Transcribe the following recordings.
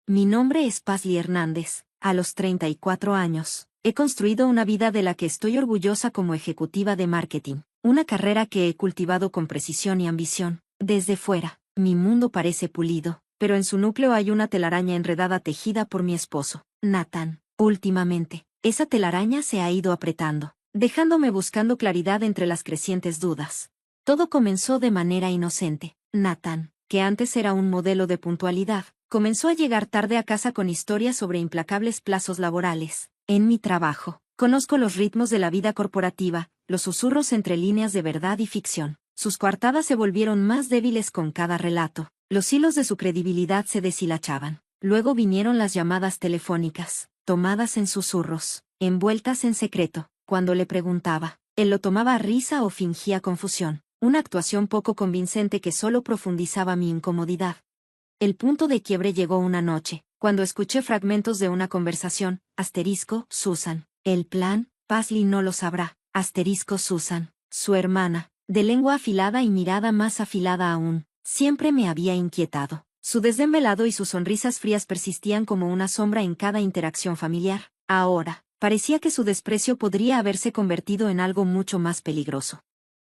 Mi nombre es Pazli Hernández. A los 34 años, he construido una vida de la que estoy orgullosa como ejecutiva de marketing, una carrera que he cultivado con precisión y ambición. Desde fuera, mi mundo parece pulido, pero en su núcleo hay una telaraña enredada tejida por mi esposo, Nathan. Últimamente, esa telaraña se ha ido apretando, dejándome buscando claridad entre las crecientes dudas. Todo comenzó de manera inocente. Nathan, que antes era un modelo de puntualidad, comenzó a llegar tarde a casa con historias sobre implacables plazos laborales. En mi trabajo, conozco los ritmos de la vida corporativa, los susurros entre líneas de verdad y ficción. Sus coartadas se volvieron más débiles con cada relato. Los hilos de su credibilidad se deshilachaban. Luego vinieron las llamadas telefónicas, tomadas en susurros, envueltas en secreto. Cuando le preguntaba, él lo tomaba a risa o fingía confusión. Una actuación poco convincente que solo profundizaba mi incomodidad. El punto de quiebre llegó una noche, cuando escuché fragmentos de una conversación, Susan. El plan, Pazli no lo sabrá, Susan, su hermana, de lengua afilada y mirada más afilada aún, siempre me había inquietado. Su desdén velado y sus sonrisas frías persistían como una sombra en cada interacción familiar. Ahora, parecía que su desprecio podría haberse convertido en algo mucho más peligroso.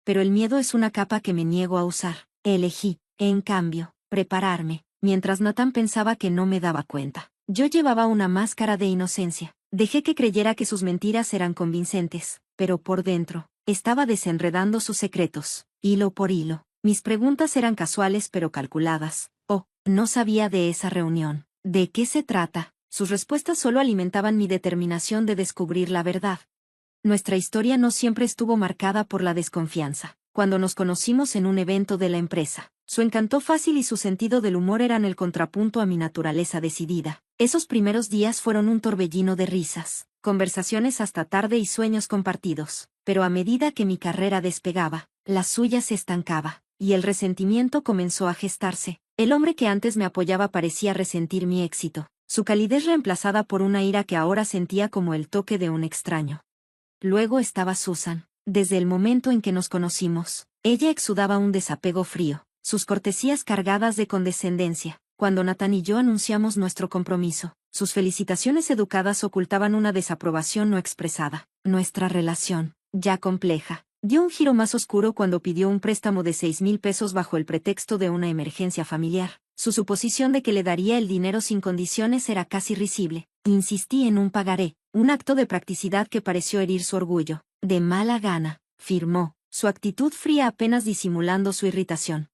Pero el miedo es una capa que me niego a usar. Elegí, en cambio, prepararme, mientras Nathan pensaba que no me daba cuenta. Yo llevaba una máscara de inocencia. Dejé que creyera que sus mentiras eran convincentes, pero por dentro, estaba desenredando sus secretos, hilo por hilo. Mis preguntas eran casuales pero calculadas. Oh, no sabía de esa reunión. ¿De qué se trata? Sus respuestas solo alimentaban mi determinación de descubrir la verdad. Nuestra historia no siempre estuvo marcada por la desconfianza. Cuando nos conocimos en un evento de la empresa, su encanto fácil y su sentido del humor eran el contrapunto a mi naturaleza decidida. Esos primeros días fueron un torbellino de risas, conversaciones hasta tarde y sueños compartidos. Pero a medida que mi carrera despegaba, la suya se estancaba, y el resentimiento comenzó a gestarse. El hombre que antes me apoyaba parecía resentir mi éxito, su calidez reemplazada por una ira que ahora sentía como el toque de un extraño. Luego estaba Susan. Desde el momento en que nos conocimos, ella exudaba un desapego frío, sus cortesías cargadas de condescendencia. Cuando Nathan y yo anunciamos nuestro compromiso, sus felicitaciones educadas ocultaban una desaprobación no expresada. Nuestra relación, ya compleja, dio un giro más oscuro cuando pidió un préstamo de 6,000 pesos bajo el pretexto de una emergencia familiar. Su suposición de que le daría el dinero sin condiciones era casi risible. Insistí en un pagaré, un acto de practicidad que pareció herir su orgullo. De mala gana, firmó, su actitud fría apenas disimulando su irritación.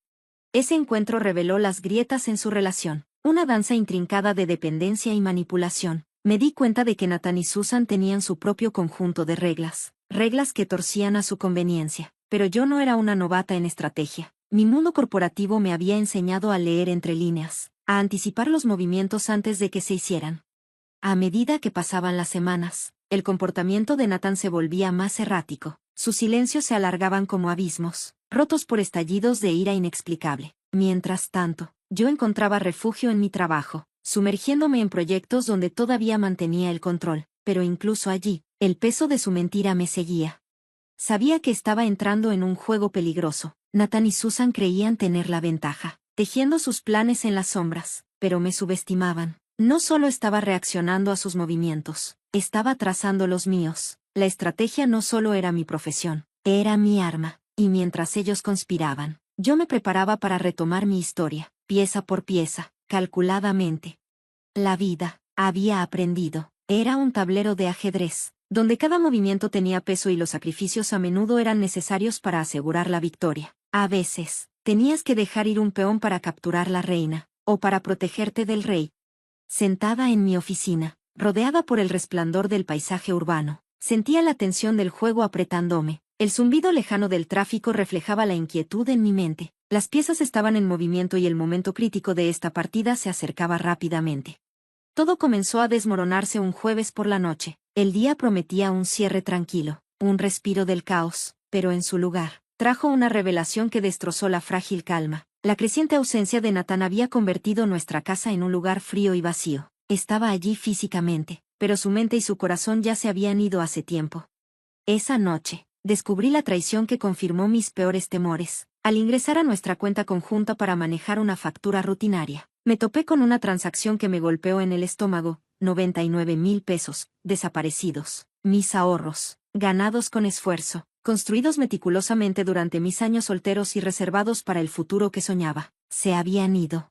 Ese encuentro reveló las grietas en su relación, una danza intrincada de dependencia y manipulación. Me di cuenta de que Nathan y Susan tenían su propio conjunto de reglas, reglas que torcían a su conveniencia. Pero yo no era una novata en estrategia. Mi mundo corporativo me había enseñado a leer entre líneas, a anticipar los movimientos antes de que se hicieran. A medida que pasaban las semanas, el comportamiento de Nathan se volvía más errático. Sus silencios se alargaban como abismos, rotos por estallidos de ira inexplicable. Mientras tanto, yo encontraba refugio en mi trabajo, sumergiéndome en proyectos donde todavía mantenía el control, pero incluso allí, el peso de su mentira me seguía. Sabía que estaba entrando en un juego peligroso. Nathan y Susan creían tener la ventaja, tejiendo sus planes en las sombras, pero me subestimaban. No solo estaba reaccionando a sus movimientos, estaba trazando los míos. La estrategia no solo era mi profesión, era mi arma, y mientras ellos conspiraban, yo me preparaba para retomar mi historia, pieza por pieza, calculadamente. La vida, había aprendido, era un tablero de ajedrez, donde cada movimiento tenía peso y los sacrificios a menudo eran necesarios para asegurar la victoria. A veces, tenías que dejar ir un peón para capturar la reina, o para protegerte del rey. Sentada en mi oficina, rodeada por el resplandor del paisaje urbano, sentía la tensión del juego apretándome. El zumbido lejano del tráfico reflejaba la inquietud en mi mente. Las piezas estaban en movimiento y el momento crítico de esta partida se acercaba rápidamente. Todo comenzó a desmoronarse un jueves por la noche. El día prometía un cierre tranquilo, un respiro del caos, pero en su lugar, trajo una revelación que destrozó la frágil calma. La creciente ausencia de Nathan había convertido nuestra casa en un lugar frío y vacío. Estaba allí físicamente, pero su mente y su corazón ya se habían ido hace tiempo. Esa noche, descubrí la traición que confirmó mis peores temores. Al ingresar a nuestra cuenta conjunta para manejar una factura rutinaria, Me topé con una transacción que me golpeó en el estómago, 99,000 pesos, desaparecidos. Mis ahorros, ganados con esfuerzo, construidos meticulosamente durante mis años solteros y reservados para el futuro que soñaba, se habían ido.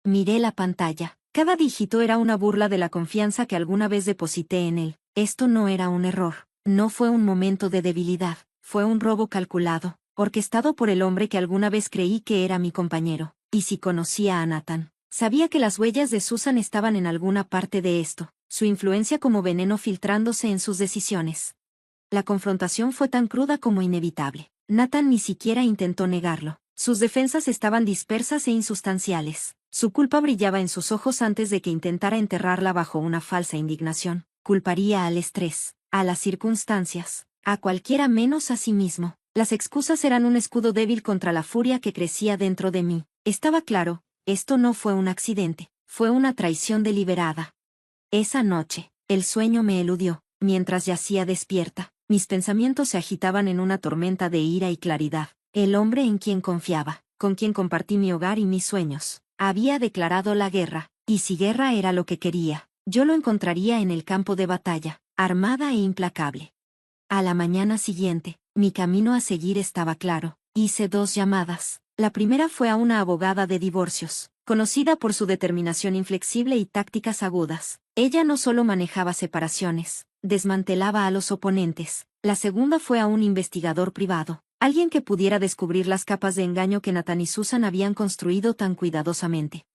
Miré la pantalla. Cada dígito era una burla de la confianza que alguna vez deposité en él. Esto no era un error, no fue un momento de debilidad, fue un robo calculado, orquestado por el hombre que alguna vez creí que era mi compañero. Y si conocía a Nathan, sabía que las huellas de Susan estaban en alguna parte de esto, su influencia como veneno filtrándose en sus decisiones. La confrontación fue tan cruda como inevitable. Nathan ni siquiera intentó negarlo. Sus defensas estaban dispersas e insustanciales. Su culpa brillaba en sus ojos antes de que intentara enterrarla bajo una falsa indignación. Culparía al estrés, a las circunstancias, a cualquiera menos a sí mismo. Las excusas eran un escudo débil contra la furia que crecía dentro de mí. Estaba claro, esto no fue un accidente, fue una traición deliberada. Esa noche, el sueño me eludió. Mientras yacía despierta, mis pensamientos se agitaban en una tormenta de ira y claridad. El hombre en quien confiaba, con quien compartí mi hogar y mis sueños, había declarado la guerra, y si guerra era lo que quería, yo lo encontraría en el campo de batalla, armada e implacable. A la mañana siguiente, mi camino a seguir estaba claro. Hice 2 llamadas. La primera fue a una abogada de divorcios, conocida por su determinación inflexible y tácticas agudas. Ella no solo manejaba separaciones, desmantelaba a los oponentes. La segunda fue a un investigador privado, alguien que pudiera descubrir las capas de engaño que Nathan y Susan habían construido tan cuidadosamente.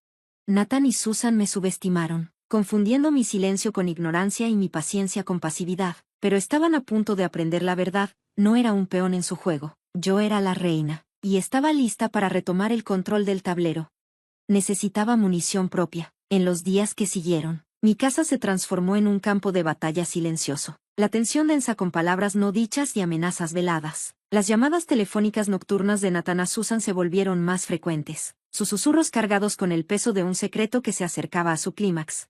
Nathan y Susan me subestimaron, confundiendo mi silencio con ignorancia y mi paciencia con pasividad, pero estaban a punto de aprender la verdad. No era un peón en su juego, yo era la reina, y estaba lista para retomar el control del tablero. Necesitaba munición propia. En los días que siguieron, mi casa se transformó en un campo de batalla silencioso. La tensión densa con palabras no dichas y amenazas veladas. Las llamadas telefónicas nocturnas de Nathan a Susan se volvieron más frecuentes, sus susurros cargados con el peso de un secreto que se acercaba a su clímax.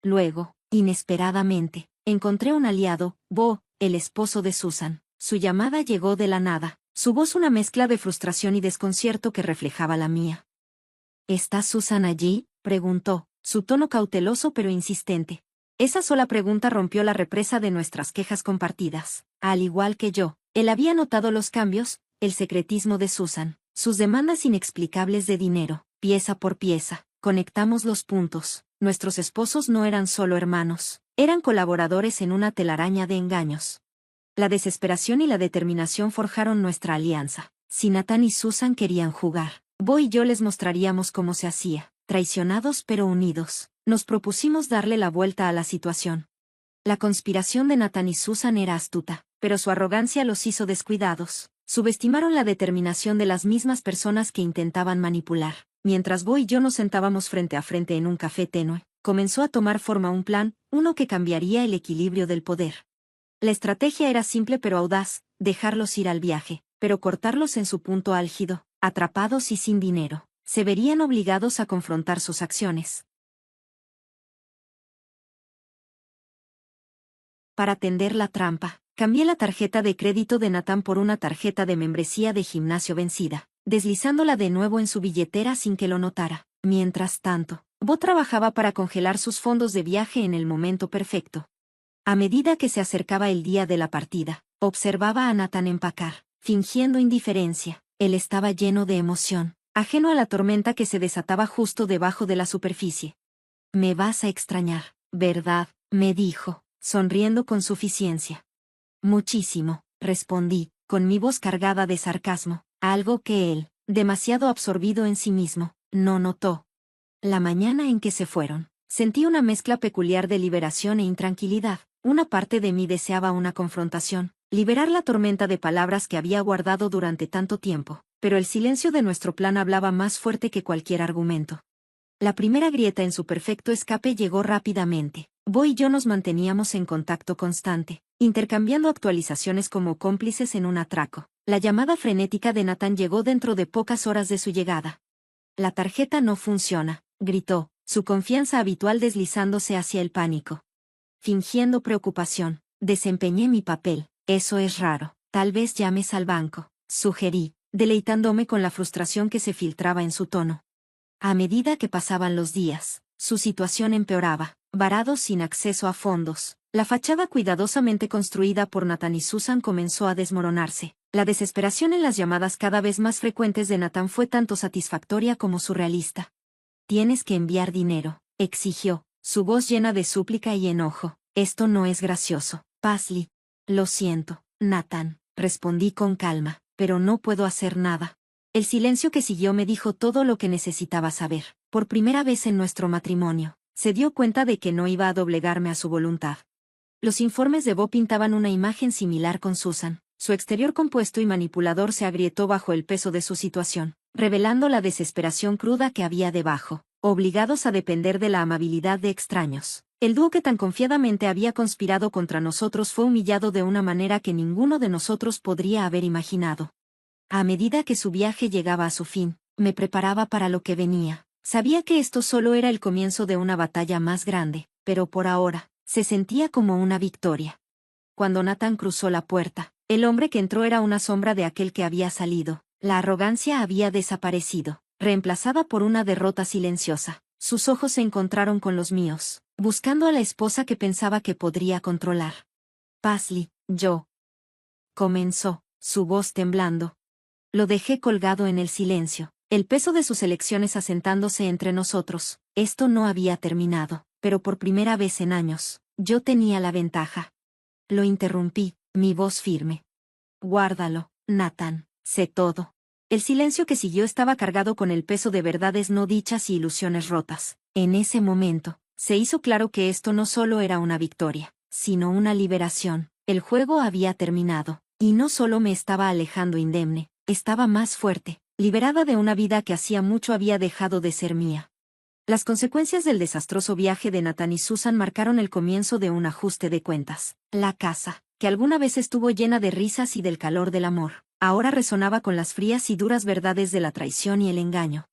Luego, inesperadamente, encontré un aliado, Bo, el esposo de Susan. Su llamada llegó de la nada, su voz una mezcla de frustración y desconcierto que reflejaba la mía. ¿Está Susan allí?, preguntó, su tono cauteloso pero insistente. Esa sola pregunta rompió la represa de nuestras quejas compartidas. Al igual que yo, él había notado los cambios, el secretismo de Susan, sus demandas inexplicables de dinero, pieza por pieza. Conectamos los puntos. Nuestros esposos no eran solo hermanos, eran colaboradores en una telaraña de engaños. La desesperación y la determinación forjaron nuestra alianza. Si Nathan y Susan querían jugar, Bo y yo les mostraríamos cómo se hacía. Traicionados pero unidos, nos propusimos darle la vuelta a la situación. La conspiración de Nathan y Susan era astuta, pero su arrogancia los hizo descuidados. Subestimaron la determinación de las mismas personas que intentaban manipular. Mientras Bo y yo nos sentábamos frente a frente en un café tenue, comenzó a tomar forma un plan, uno que cambiaría el equilibrio del poder. La estrategia era simple pero audaz, dejarlos ir al viaje, pero cortarlos en su punto álgido, atrapados y sin dinero. Se verían obligados a confrontar sus acciones. Para tender la trampa, cambié la tarjeta de crédito de Nathan por una tarjeta de membresía de gimnasio vencida, deslizándola de nuevo en su billetera sin que lo notara. Mientras tanto, Bo trabajaba para congelar sus fondos de viaje en el momento perfecto. A medida que se acercaba el día de la partida, observaba a Nathan empacar, fingiendo indiferencia. Él estaba lleno de emoción, ajeno a la tormenta que se desataba justo debajo de la superficie. «Me vas a extrañar, ¿verdad?», me dijo, sonriendo con suficiencia. «Muchísimo», respondí, con mi voz cargada de sarcasmo, algo que él, demasiado absorbido en sí mismo, no notó. La mañana en que se fueron, sentí una mezcla peculiar de liberación e intranquilidad. Una parte de mí deseaba una confrontación, liberar la tormenta de palabras que había guardado durante tanto tiempo, pero el silencio de nuestro plan hablaba más fuerte que cualquier argumento. La primera grieta en su perfecto escape llegó rápidamente. Bo y yo nos manteníamos en contacto constante, intercambiando actualizaciones como cómplices en un atraco. La llamada frenética de Nathan llegó dentro de pocas horas de su llegada. «La tarjeta no funciona», gritó, su confianza habitual deslizándose hacia el pánico. Fingiendo preocupación, desempeñé mi papel. «Eso es raro, tal vez llames al banco», sugerí, deleitándome con la frustración que se filtraba en su tono. A medida que pasaban los días, su situación empeoraba, varado sin acceso a fondos. La fachada cuidadosamente construida por Nathan y Susan comenzó a desmoronarse. La desesperación en las llamadas cada vez más frecuentes de Nathan fue tanto satisfactoria como surrealista. «Tienes que enviar dinero», exigió, su voz llena de súplica y enojo. «Esto no es gracioso, Paisley». «Lo siento, Nathan», respondí con calma, «pero no puedo hacer nada». El silencio que siguió me dijo todo lo que necesitaba saber. Por primera vez en nuestro matrimonio, se dio cuenta de que no iba a doblegarme a su voluntad. Los informes de Bo pintaban una imagen similar con Susan. Su exterior compuesto y manipulador se agrietó bajo el peso de su situación, revelando la desesperación cruda que había debajo, obligados a depender de la amabilidad de extraños. El dúo que tan confiadamente había conspirado contra nosotros fue humillado de una manera que ninguno de nosotros podría haber imaginado. A medida que su viaje llegaba a su fin, me preparaba para lo que venía. Sabía que esto solo era el comienzo de una batalla más grande, pero por ahora, se sentía como una victoria. Cuando Nathan cruzó la puerta, el hombre que entró era una sombra de aquel que había salido. La arrogancia había desaparecido, reemplazada por una derrota silenciosa. Sus ojos se encontraron con los míos, buscando a la esposa que pensaba que podría controlar. «Paisley, yo», comenzó, su voz temblando. Lo dejé colgado en el silencio, el peso de sus elecciones asentándose entre nosotros. Esto no había terminado, pero por primera vez en años, yo tenía la ventaja. Lo interrumpí, mi voz firme. «Guárdalo, Nathan, sé todo». El silencio que siguió estaba cargado con el peso de verdades no dichas y ilusiones rotas. En ese momento, se hizo claro que esto no solo era una victoria, sino una liberación. El juego había terminado, y no solo me estaba alejando indemne, estaba más fuerte, liberada de una vida que hacía mucho había dejado de ser mía. Las consecuencias del desastroso viaje de Nathan y Susan marcaron el comienzo de un ajuste de cuentas. La casa, que alguna vez estuvo llena de risas y del calor del amor, ahora resonaba con las frías y duras verdades de la traición y el engaño.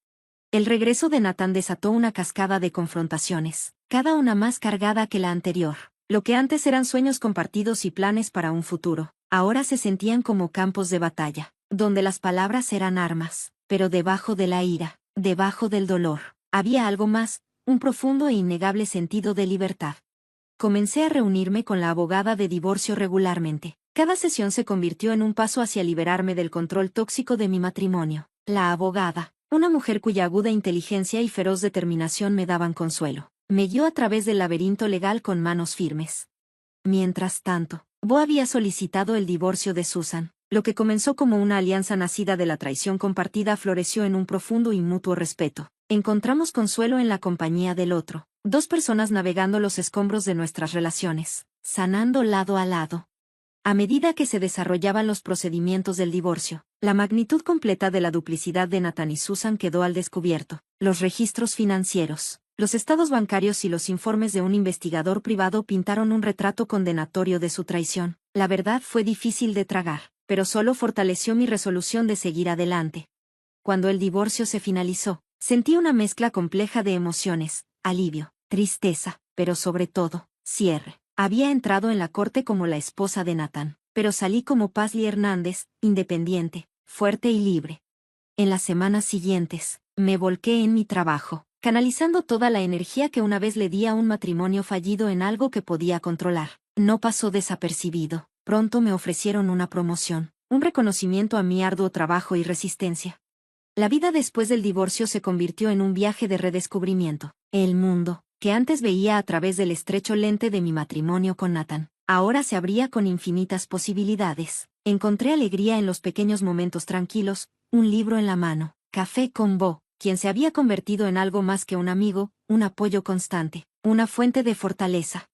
El regreso de Nathan desató una cascada de confrontaciones, cada una más cargada que la anterior. Lo que antes eran sueños compartidos y planes para un futuro, ahora se sentían como campos de batalla, donde las palabras eran armas, pero debajo de la ira, debajo del dolor, había algo más, un profundo e innegable sentido de libertad. Comencé a reunirme con la abogada de divorcio regularmente. Cada sesión se convirtió en un paso hacia liberarme del control tóxico de mi matrimonio. La abogada, una mujer cuya aguda inteligencia y feroz determinación me daban consuelo, me guió a través del laberinto legal con manos firmes. Mientras tanto, Bo había solicitado el divorcio de Susan. Lo que comenzó como una alianza nacida de la traición compartida floreció en un profundo y mutuo respeto. Encontramos consuelo en la compañía del otro, dos personas navegando los escombros de nuestras relaciones, sanando lado a lado. A medida que se desarrollaban los procedimientos del divorcio, la magnitud completa de la duplicidad de Nathan y Susan quedó al descubierto. Los registros financieros, los estados bancarios y los informes de un investigador privado pintaron un retrato condenatorio de su traición. La verdad fue difícil de tragar, pero solo fortaleció mi resolución de seguir adelante. Cuando el divorcio se finalizó, sentí una mezcla compleja de emociones, alivio, tristeza, pero sobre todo, cierre. Había entrado en la corte como la esposa de Nathan, pero salí como Paisley Hernández, independiente, fuerte y libre. En las semanas siguientes, me volqué en mi trabajo, canalizando toda la energía que una vez le di a un matrimonio fallido en algo que podía controlar. No pasó desapercibido. Pronto me ofrecieron una promoción, un reconocimiento a mi arduo trabajo y resistencia. La vida después del divorcio se convirtió en un viaje de redescubrimiento. El mundo, que antes veía a través del estrecho lente de mi matrimonio con Nathan, ahora se abría con infinitas posibilidades. Encontré alegría en los pequeños momentos tranquilos, un libro en la mano, café con Bo, quien se había convertido en algo más que un amigo, un apoyo constante, una fuente de fortaleza.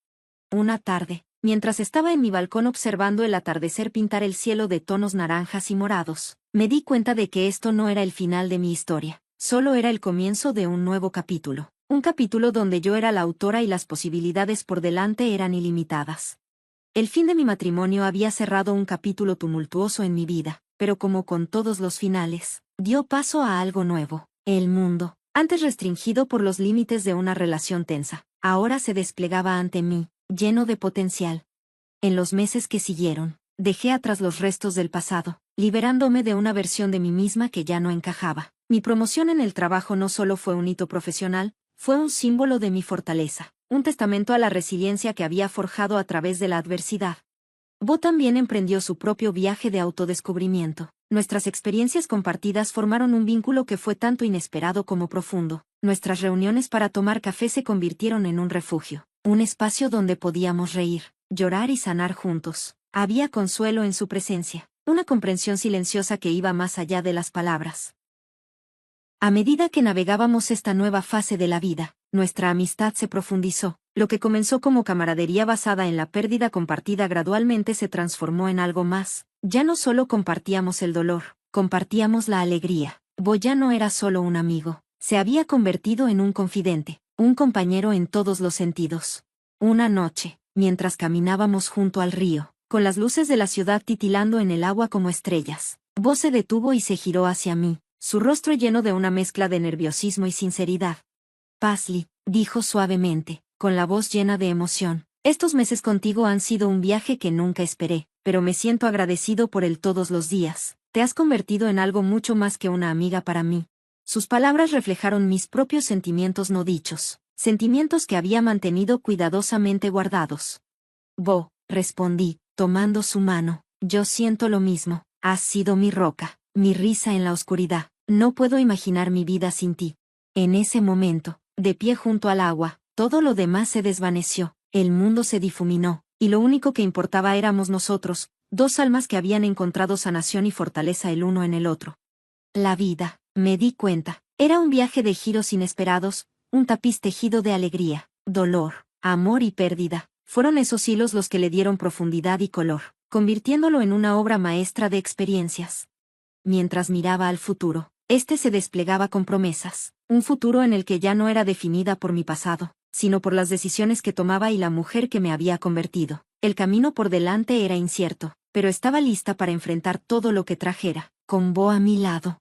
Una tarde, mientras estaba en mi balcón observando el atardecer pintar el cielo de tonos naranjas y morados, me di cuenta de que esto no era el final de mi historia, solo era el comienzo de un nuevo capítulo. Un capítulo donde yo era la autora y las posibilidades por delante eran ilimitadas. El fin de mi matrimonio había cerrado un capítulo tumultuoso en mi vida, pero como con todos los finales, dio paso a algo nuevo. El mundo, antes restringido por los límites de una relación tensa, ahora se desplegaba ante mí, lleno de potencial. En los meses que siguieron, dejé atrás los restos del pasado, liberándome de una versión de mí misma que ya no encajaba. Mi promoción en el trabajo no solo fue un hito profesional, fue un símbolo de mi fortaleza, un testamento a la resiliencia que había forjado a través de la adversidad. Bo también emprendió su propio viaje de autodescubrimiento. Nuestras experiencias compartidas formaron un vínculo que fue tanto inesperado como profundo. Nuestras reuniones para tomar café se convirtieron en un refugio, un espacio donde podíamos reír, llorar y sanar juntos. Había consuelo en su presencia, una comprensión silenciosa que iba más allá de las palabras. A medida que navegábamos esta nueva fase de la vida, nuestra amistad se profundizó. Lo que comenzó como camaradería basada en la pérdida compartida gradualmente se transformó en algo más. Ya no solo compartíamos el dolor, compartíamos la alegría. Bo ya no era solo un amigo, se había convertido en un confidente, un compañero en todos los sentidos. Una noche, mientras caminábamos junto al río, con las luces de la ciudad titilando en el agua como estrellas, Bo se detuvo y se giró hacia mí, su rostro lleno de una mezcla de nerviosismo y sinceridad. Paisley, dijo suavemente, con la voz llena de emoción, estos meses contigo han sido un viaje que nunca esperé, pero me siento agradecido por él todos los días. Te has convertido en algo mucho más que una amiga para mí. Sus palabras reflejaron mis propios sentimientos no dichos, sentimientos que había mantenido cuidadosamente guardados. Bo, respondí, tomando su mano, yo siento lo mismo, has sido mi roca, mi risa en la oscuridad, no puedo imaginar mi vida sin ti. En ese momento, de pie junto al agua, todo lo demás se desvaneció, el mundo se difuminó, y lo único que importaba éramos nosotros, dos almas que habían encontrado sanación y fortaleza el uno en el otro. La vida, me di cuenta, era un viaje de giros inesperados, un tapiz tejido de alegría, dolor, amor y pérdida. Fueron esos hilos los que le dieron profundidad y color, convirtiéndolo en una obra maestra de experiencias. Mientras miraba al futuro, este se desplegaba con promesas, un futuro en el que ya no era definida por mi pasado, sino por las decisiones que tomaba y la mujer que me había convertido. El camino por delante era incierto, pero estaba lista para enfrentar todo lo que trajera, con Bo a mi lado.